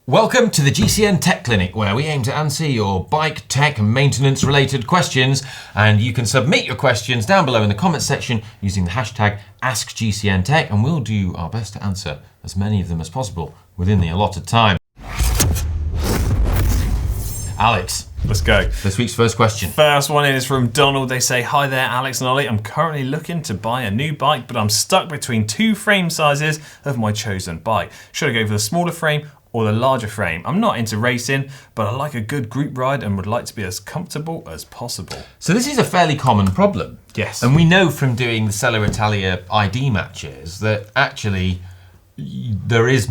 Welcome to the GCN Tech Clinic, where we aim to answer your bike tech maintenance related questions, and you can submit your questions down below in the comments section using the hashtag AskGCNTech, and we'll do our best to answer as many of them as possible within the allotted time. Alex, let's go. This week's first question. First one is from Donald. They say, hi there, Alex and Ollie. I'm currently looking to buy a new bike, but I'm stuck between two frame sizes of my chosen bike. Should I go for the smaller frame or the larger frame? I'm not into racing, but I like a good group ride and would like to be as comfortable as possible. So this is a fairly common problem. Yes. And we know from doing the Cello Italia ID matches that actually there is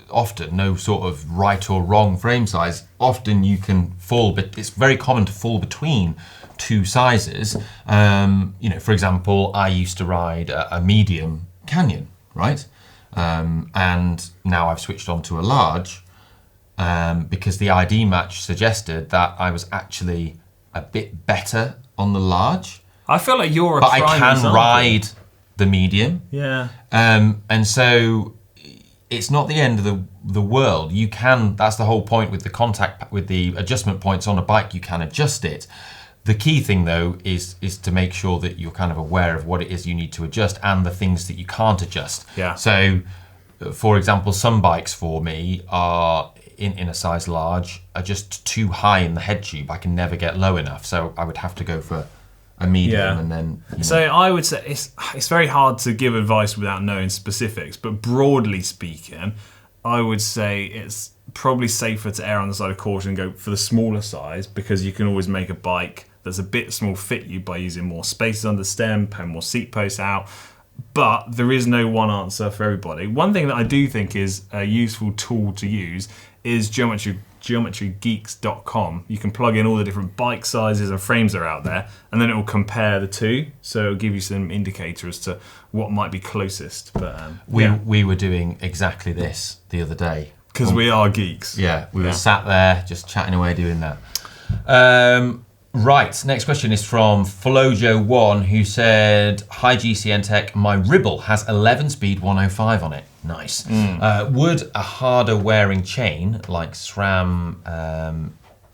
often no sort of right or wrong frame size. Often you can fall, but it's very common to fall between two sizes. For example, I used to ride a medium Canyon, right? And now I've switched on to a large because the ID match suggested that I was actually a bit better on the large. I feel like you're a but prime I can example. ride the medium. Yeah. And so it's not the end of the world. You can, that's the whole point with the adjustment points on a bike, you can adjust it. The key thing though is to make sure that you're kind of aware of what it is you need to adjust and the things that you can't adjust. Yeah. So for example, some bikes for me are in a size large, are just too high in the head tube. I can never get low enough. So I would have to go for a medium and then... So I would say it's very hard to give advice without knowing specifics, but broadly speaking, I would say it's probably safer to err on the side of caution and go for the smaller size, because you can always make a bike that's a bit small fit you by using more spaces under stem, putting more seat posts out. But there is no one answer for everybody. One thing that I do think is a useful tool to use is geometrygeeks.com. You can plug in all the different bike sizes and frames that are out there, and then it will compare the two. So it'll give you some indicator as to what might be closest. But we were doing exactly this the other day. Because we are geeks. Yeah, we were sat there just chatting away doing that. Right, next question is from Flojo1, who said, hi GCN Tech, my Ribble has 11-speed 105 on it. Nice. Would a harder wearing chain like SRAM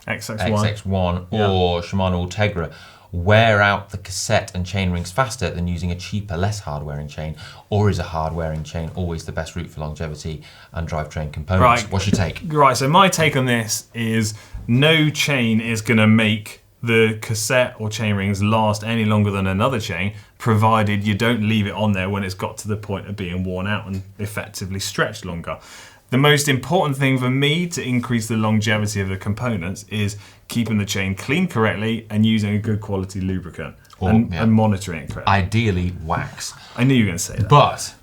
XX1 or Shimano Ultegra wear out the cassette and chain rings faster than using a cheaper, less hard wearing chain? Or is a hard wearing chain always the best route for longevity and drivetrain components? Right. What's your take? Right, so my take on this is no chain is going to make the cassette or chain rings last any longer than another chain, provided you don't leave it on there when it's got to the point of being worn out and effectively stretched longer. The most important thing for me to increase the longevity of the components is keeping the chain cleaned correctly and using a good quality lubricant and monitoring it correctly. Ideally wax. I knew you were going to say that. But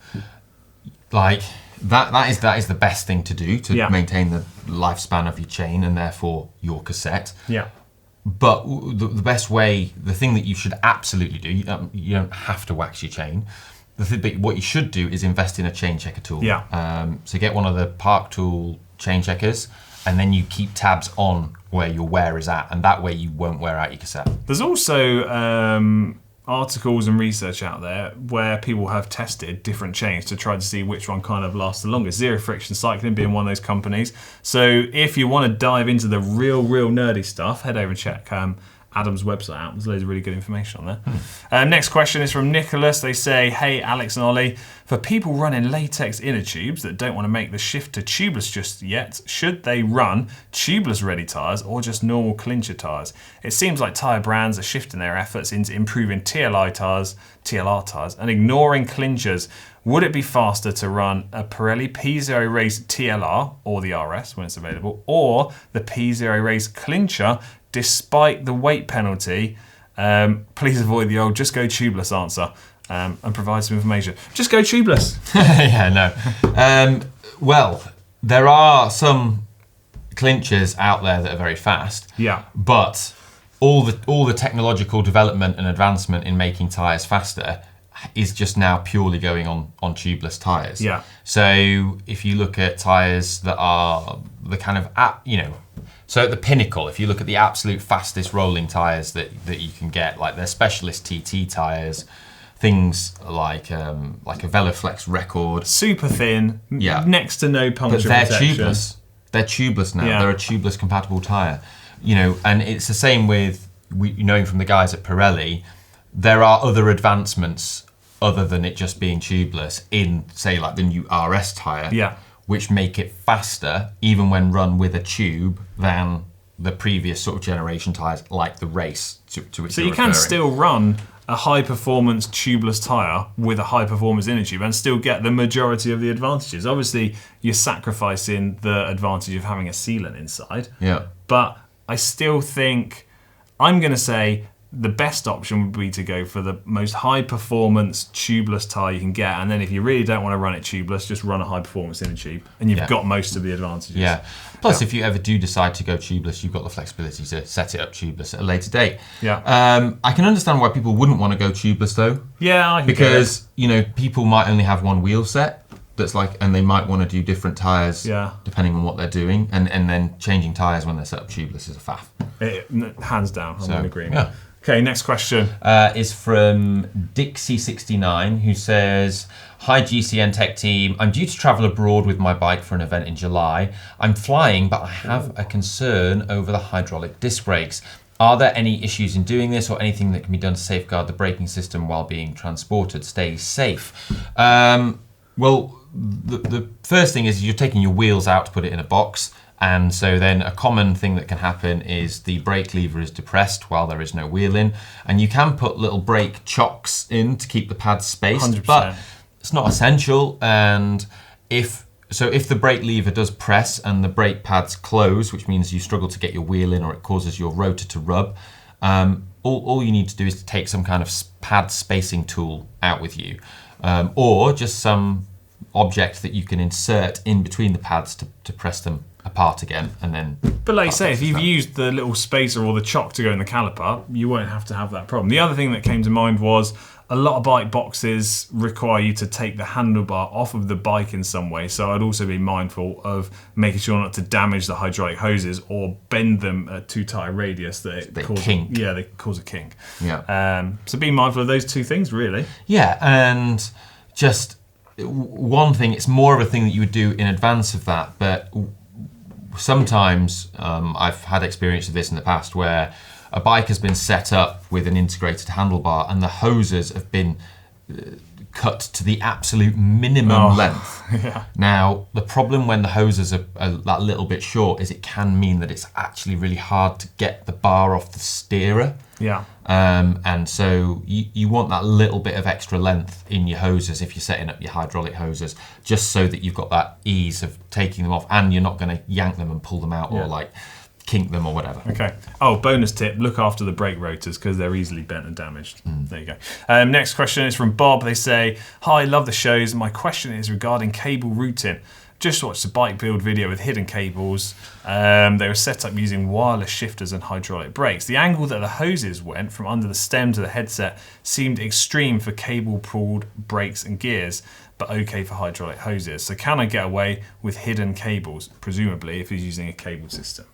like that is the best thing to do to maintain the lifespan of your chain and therefore your cassette. Yeah. But the best way, the thing that you should absolutely do, you don't have to wax your chain. What you should do is invest in a chain checker tool. Yeah. So get one of the Park Tool chain checkers, and then you keep tabs on where your wear is at, and that way you won't wear out your cassette. There's also articles and research out there where people have tested different chains to try to see which one kind of lasts the longest. Zero Friction Cycling being one of those companies. So if you want to dive into the real nerdy stuff, head over and check Adam's website out. There's loads of really good information on there. Next question is from Nicholas. They say, hey Alex and Ollie, for people running latex inner tubes that don't want to make the shift to tubeless just yet, should they run tubeless ready tyres or just normal Clincher tyres? It seems like tyre brands are shifting their efforts into improving TLR tyres and ignoring Clinchers. Would it be faster to run a Pirelli P0 Race TLR or the RS when it's available, or the P0 Race Clincher despite the weight penalty? Please avoid the old just go tubeless answer and provide some information. Just go tubeless. Well, there are some Clinchers out there that are very fast. Yeah. But all the technological development and advancement in making tyres faster is just now purely going on tubeless tyres. Yeah. So if you look at tyres that are the kind of so at the pinnacle, if you look at the absolute fastest rolling tyres that you can get, like their specialist TT tyres, things like a Velo Flex Record. Super thin, next to no puncture but they're protection. tubeless. They're tubeless now. Yeah. They're a tubeless compatible tyre. You know, and it's the same with, knowing from the guys at Pirelli, there are other advancements other than it just being tubeless in, say, like the new RS tyre, Yeah. which make it faster, even when run with a tube, than the previous sort of generation tyres, like the race to which So you're you can referring. still run a high-performance tubeless tyre with a high-performance inner tube and still get the majority of the advantages. Obviously, you're sacrificing the advantage of having a sealant inside. Yeah. But I still think, I'm going to say, the best option would be to go for the most high-performance tubeless tyre you can get, and then if you really don't want to run it tubeless, just run a high-performance inner tube, and you've got most of the advantages. Yeah. Plus, if you ever do decide to go tubeless, you've got the flexibility to set it up tubeless at a later date. Yeah. I can understand why people wouldn't want to go tubeless though. Yeah, I can Because, people might only have one wheel set that's like, and they might want to do different tyres depending on what they're doing, and then changing tyres when they're set up tubeless is a faff. Hands down, I'm in agreement. Yeah. Okay, next question. Is from Dixie69, who says, "Hi GCN Tech team, I'm due to travel abroad with my bike for an event in July. I'm flying, but I have a concern over the hydraulic disc brakes. Are there any issues in doing this, or anything that can be done to safeguard the braking system while being transported? Stay safe." Well, the first thing is you're taking your wheels out to put it in a box. And so then a common thing that can happen is the brake lever is depressed while there is no wheel in. And you can put little brake chocks in to keep the pads spaced, 100%. but it's not essential. And if the brake lever does press and the brake pads close, which means you struggle to get your wheel in or it causes your rotor to rub, all you need to do is to take some kind of pad spacing tool out with you, or just some object that you can insert in between the pads to press them apart again, and then. But like you say, if you've used the little spacer or the chock to go in the caliper, you won't have to have that problem. The other thing that came to mind was a lot of bike boxes require you to take the handlebar off of the bike in some way, so I'd also be mindful of making sure not to damage the hydraulic hoses or bend them at too tight a radius that They kink. Yeah, they cause a kink. Yeah. So be mindful of those two things, really. Yeah, and just one thing, it's more of a thing that you would do in advance of that, but sometimes I've had experience of this in the past where a bike has been set up with an integrated handlebar and the hoses have been cut to the absolute minimum length. Yeah. Now, the problem when the hoses are that little bit short is it can mean that it's actually really hard to get the bar off the steerer. Yeah. And so you want that little bit of extra length in your hoses if you're setting up your hydraulic hoses, just so that you've got that ease of taking them off and you're not going to yank them and pull them out or like kink them or whatever. Okay. Oh, bonus tip, look after the brake rotors because they're easily bent and damaged. There you go. Next question is from Bob. They say, "Hi, love the shows. My question is regarding cable routing. Just watched a bike build video with hidden cables. They were set up using wireless shifters and hydraulic brakes. The angle that the hoses went from under the stem to the headset seemed extreme for cable-pulled brakes and gears, but okay for hydraulic hoses. So can I get away with hidden cables, presumably if you're using a cable system?"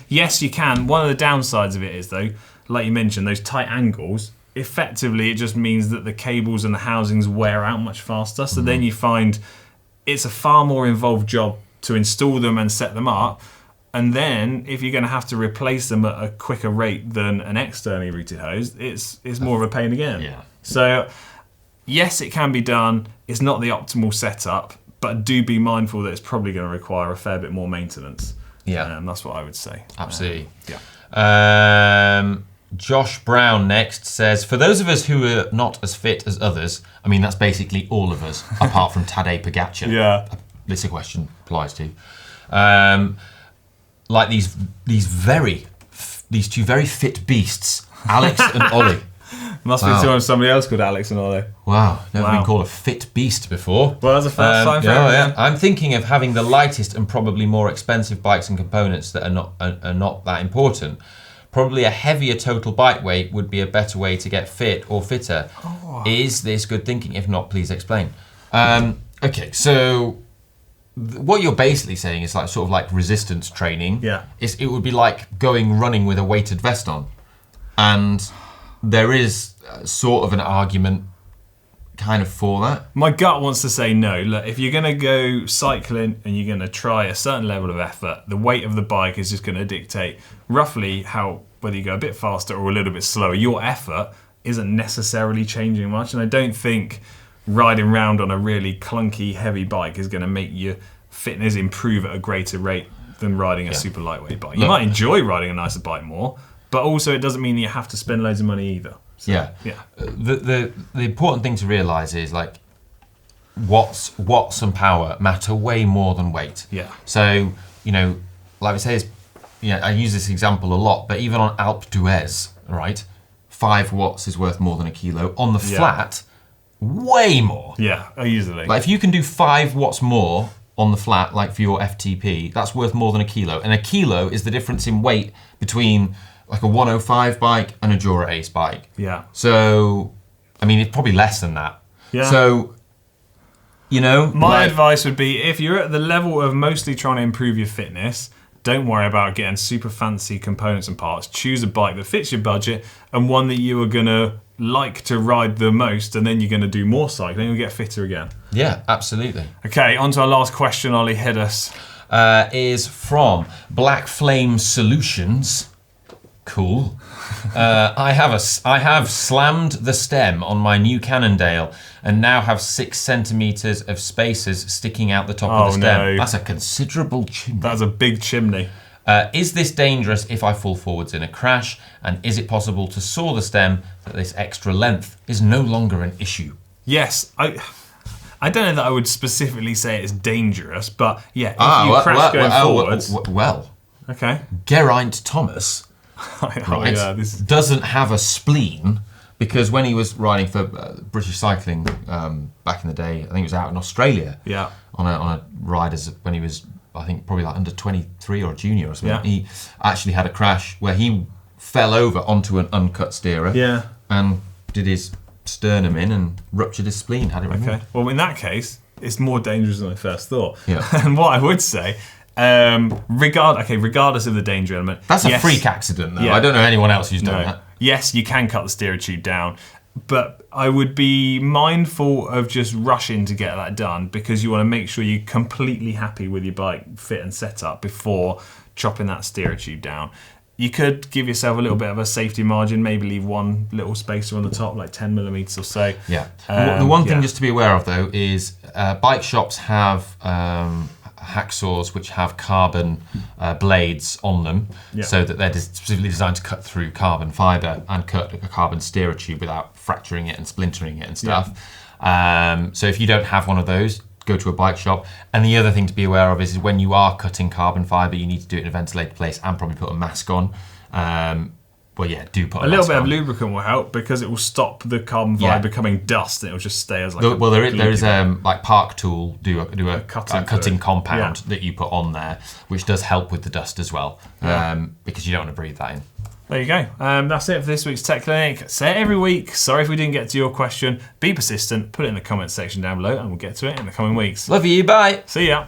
Yes, you can. One of the downsides of it is, though, like you mentioned, those tight angles, effectively it just means that the cables and the housings wear out much faster. So then you find it's a far more involved job to install them and set them up. And then if you're going to have to replace them at a quicker rate than an externally routed hose, it's more of a pain again. Yeah. So yes, it can be done. It's not the optimal setup, but do be mindful that it's probably going to require a fair bit more maintenance. Yeah. That's what I would say. Absolutely. Yeah. Josh Brown next says, "For those of us who are not as fit as others," I mean, that's basically all of us, apart from Tadej Pogacar. Yeah. This a question applies to. Like these two very fit beasts, Alex and Ollie. Must be somebody else called Alex and Ollie. Wow, never been called a fit beast before. Well, that's a first time for everyone. I'm thinking of having the lightest and probably more expensive bikes and components that are not that important. Probably a heavier total bike weight would be a better way to get fit or fitter. Oh. Is this good thinking? If not, please explain. Okay, so what you're basically saying is like sort of like resistance training. Yeah. It would be like going running with a weighted vest on. And there is sort of an argument kind of for that. My gut wants to say no. Look, if you're going to go cycling and you're going to try a certain level of effort, the weight of the bike is just going to dictate roughly whether you go a bit faster or a little bit slower. Your effort isn't necessarily changing much, and I don't think riding around on a really clunky, heavy bike is going to make your fitness improve at a greater rate than riding a super lightweight bike. You might enjoy riding a nicer bike more, but also it doesn't mean you have to spend loads of money either. So, yeah. The important thing to realise is like watts and power matter way more than weight. Yeah. So, you know, like we say, I use this example a lot, but even on Alpe d'Huez, right, 5 watts is worth more than a kilo. On the flat, way more. Yeah, easily. Like if you can do 5 watts more on the flat, like for your FTP, that's worth more than a kilo. And a kilo is the difference in weight between like a 105 bike and a Dura Ace bike. Yeah. So, I mean, it's probably less than that. Yeah. So, you know, my advice would be if you're at the level of mostly trying to improve your fitness, don't worry about getting super fancy components and parts. Choose a bike that fits your budget and one that you are going to like to ride the most, and then you're going to do more cycling and you'll get fitter again. Yeah, absolutely. Okay, on to our last question, Ollie. Hit us. Is from Black Flame Solutions. Cool. I have slammed the stem on my new Cannondale and now have 6 centimeters of spacers sticking out the top of the stem. No. That's a considerable chimney. That's a big chimney. Is this dangerous if I fall forwards in a crash? And is it possible to saw the stem that this extra length is no longer an issue? Yes. I don't know that I would specifically say it's dangerous, but yeah, if you crash going forwards... Well, okay. Geraint Thomas... Right. Doesn't have a spleen because when he was riding for British Cycling back in the day, I think it was out in Australia. Yeah. On a ride when he was, I think, probably like under 23 or a junior or something. Yeah. He actually had a crash where he fell over onto an uncut steerer. Yeah. And did his sternum in and ruptured his spleen. Had it removed. Okay. Well, in that case, it's more dangerous than I first thought. Yeah. And what I would say. Regardless of the danger element. That's a freak accident, though. Yeah. I don't know anyone else who's done that. Yes, you can cut the steerer tube down, but I would be mindful of just rushing to get that done because you want to make sure you're completely happy with your bike fit and setup before chopping that steerer tube down. You could give yourself a little bit of a safety margin, maybe leave one little spacer on the top, like 10 millimeters or so. Yeah. The one thing just to be aware of, though, is bike shops have hacksaws which have carbon blades on them, so that they're specifically designed to cut through carbon fibre and cut a carbon steerer tube without fracturing it and splintering it and stuff. So if you don't have one of those, go to a bike shop. And the other thing to be aware of is when you are cutting carbon fibre, you need to do it in a ventilated place and probably put a mask on. Well, yeah, do put a little mask bit on. of lubricant will help because it will stop the carbon fibre becoming dust and it will just stay as like there is like Park Tool do a cutting compound Yeah. that you put on there, which does help with the dust as well, because you don't want to breathe that in. There you go. That's it for this week's Tech Clinic. Say it every week. Sorry if we didn't get to your question. Be persistent. Put it in the comments section down below and we'll get to it in the coming weeks. Love you. Bye. See ya.